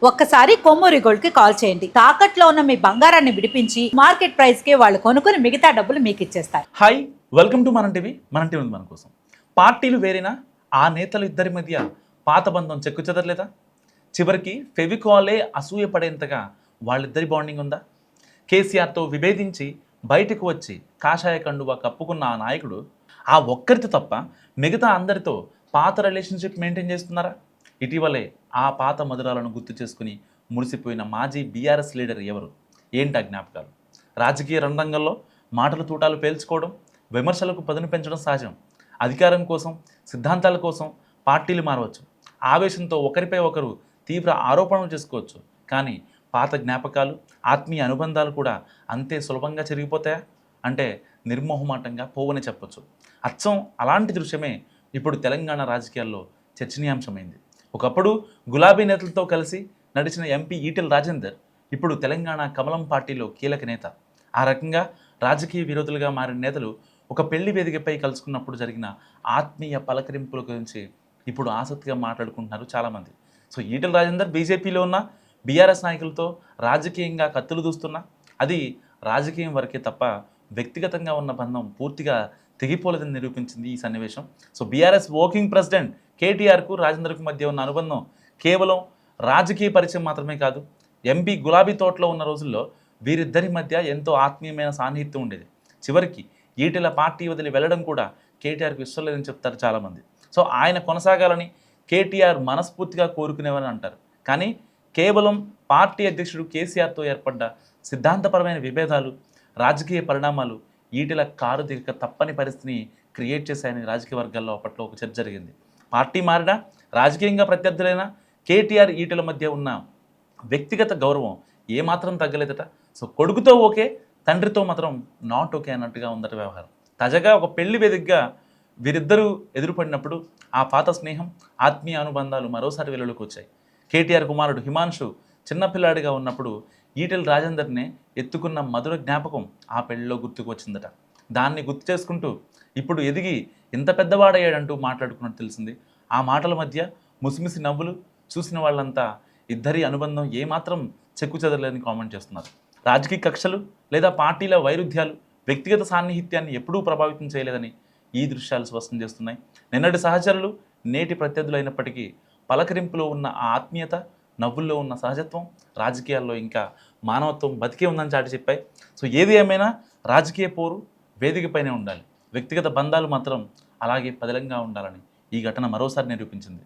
ఒక్కసారి కొమ్మూరి గోల్డ్ కి కాల్ చేయండి. తాకట్లో ఉన్న మీ బంగారాన్ని విడిపించి మార్కెట్ ప్రైస్ కి వాళ్ళు కొనుక్కుని మిగతా డబ్బులు మీకు ఇచ్చేస్తారు. హాయ్, వెల్కమ్ టు మన టీవీ. మన టీవీ ఉంది మన కోసం. పార్టీలు వేరేనా, ఆ నేతలు ఇద్దరి మధ్య పాత బంధం చెక్కు చెదరలేదా? చివరికి ఫెవికాలే అసూయ పడేంతగా వాళ్ళిద్దరి బాండింగ్ ఉందా? కేసీఆర్తో విభేదించి బయటకు వచ్చి కాషాయ కండువా కప్పుకున్న ఆ నాయకుడు ఆ ఒక్కరితో తప్ప మిగతా అందరితో పాత రిలేషన్షిప్ మెయింటైన్ చేస్తున్నారా? ఇటీవలే ఆ పాత మధురాలను గుర్తు చేసుకుని మురిసిపోయిన మాజీ బీఆర్ఎస్ లీడర్ ఎవరు? ఏంటి ఆ జ్ఞాపకాలు? రాజకీయ రంగంలో మాటలు తూటాలు పేల్చుకోవడం, విమర్శలకు పదును పెంచడం సహజం. అధికారం కోసం, సిద్ధాంతాల కోసం పార్టీలు మారవచ్చు. ఆవేశంతో ఒకరిపై ఒకరు తీవ్ర ఆరోపణలు చేసుకోవచ్చు. కానీ పాత జ్ఞాపకాలు, ఆత్మీయ అనుబంధాలు కూడా అంతే సులభంగా చెరిగిపోతాయా అంటే నిర్మోహమాటంగా పోవని చెప్పొచ్చు. అచ్చం అలాంటి దృశ్యమే ఇప్పుడు తెలంగాణ రాజకీయాల్లో చర్చనీయాంశమైంది. ఒకప్పుడు గులాబీ నేతలతో కలిసి నడిచిన ఎంపీ ఈటెల రాజేందర్ ఇప్పుడు తెలంగాణ కమలం పార్టీలో కీలక నేత. ఆ రకంగా రాజకీయ విరోధులుగా మారిన నేతలు ఒక పెళ్లి వేదికపై కలుసుకున్నప్పుడు జరిగిన ఆత్మీయ పలకరింపుల గురించి ఇప్పుడు ఆసక్తిగా మాట్లాడుకుంటున్నారు చాలామంది. సో ఈటెల రాజేందర్ బీజేపీలో ఉన్న బీఆర్ఎస్ నాయకులతో రాజకీయంగా కత్తులు దూస్తున్నా అది రాజకీయం వరకే తప్ప వ్యక్తిగతంగా ఉన్న బంధం పూర్తిగా తెగిపోలేదని నిరూపించింది ఈ సన్నివేశం. సో బీఆర్ఎస్ వర్కింగ్ ప్రెసిడెంట్ కేటీఆర్కు రాజేందర్కు మధ్య ఉన్న అనుబంధం కేవలం రాజకీయ పరిచయం మాత్రమే కాదు. ఎంపీ గులాబీ తోటలో ఉన్న రోజుల్లో వీరిద్దరి మధ్య ఎంతో ఆత్మీయమైన సాన్నిహిత్యం ఉండేది. చివరికి ఈటెల పార్టీ వదిలి వెళ్ళడం కూడా కేటీఆర్కు ఇష్టం లేదని చెప్తారు చాలామంది. సో ఆయన కొనసాగాలని కేటీఆర్ మనస్ఫూర్తిగా కోరుకునేవని అంటారు. కానీ కేవలం పార్టీ అధ్యక్షుడు కేసీఆర్తో ఏర్పడ్డ సిద్ధాంతపరమైన విభేదాలు, రాజకీయ పరిణామాలు ఈటెల కారు దిగక తప్పని పరిస్థితిని క్రియేట్ చేశాయని రాజకీయ వర్గాల్లో అప్పట్లో ఒక చర్చ జరిగింది. పార్టీ మారినా, రాజకీయంగా ప్రత్యర్థులైనా కేటీఆర్ ఈటెల మధ్య ఉన్న వ్యక్తిగత గౌరవం ఏమాత్రం తగ్గలేదట. సో కొడుకుతో ఓకే, తండ్రితో మాత్రం నాట్ ఓకే అన్నట్టుగా ఉందట వ్యవహారం. తాజాగా ఒక పెళ్లి వేదికగా వీరిద్దరూ ఎదురుపడినప్పుడు ఆ పాత స్నేహం, ఆత్మీయ అనుబంధాలు మరోసారి వెలుగులోకి వచ్చాయి. కేటీఆర్ కుమారుడు హిమాన్షు చిన్నపిల్లాడిగా ఉన్నప్పుడు ఈటెల రాజేందర్నే ఎత్తుకున్న మధుర జ్ఞాపకం ఆ పెళ్లిలో గుర్తుకు వచ్చిందట. దాన్ని గుర్తు చేసుకుంటూ ఇప్పుడు ఎదిగి ఇంత పెద్దవాడయ్యాడంటూ మాట్లాడుకున్నట్టు తెలిసింది. ఆ మాటల మధ్య ముసిముసి నవ్వులు చూసిన వాళ్ళంతా ఇద్దరి అనుబంధం ఏమాత్రం చెక్కు చెదరలేదని కామెంట్ చేస్తున్నారు. రాజకీయ కక్షలు లేదా పార్టీల వైరుధ్యాలు వ్యక్తిగత సాన్నిహిత్యాన్ని ఎప్పుడూ ప్రభావితం చేయలేదని ఈ దృశ్యాలు స్పష్టం చేస్తున్నాయి. నిన్నటి సహచరులు నేటి ప్రత్యర్థులు అయినప్పటికీ పలకరింపులో ఉన్న ఆ ఆత్మీయత, నవ్వుల్లో ఉన్న సహజత్వం రాజకీయాల్లో ఇంకా మానవత్వం బతికే ఉందని చాటి చెప్పాయి. సో ఏది ఏమైనా రాజకీయ పోరు వేదికపైనే ఉండాలి, వ్యక్తిగత బంధాలు మాత్రం అలాగే పదిలంగా ఉండాలని ఈ ఘటన మరోసారి నిరూపించింది.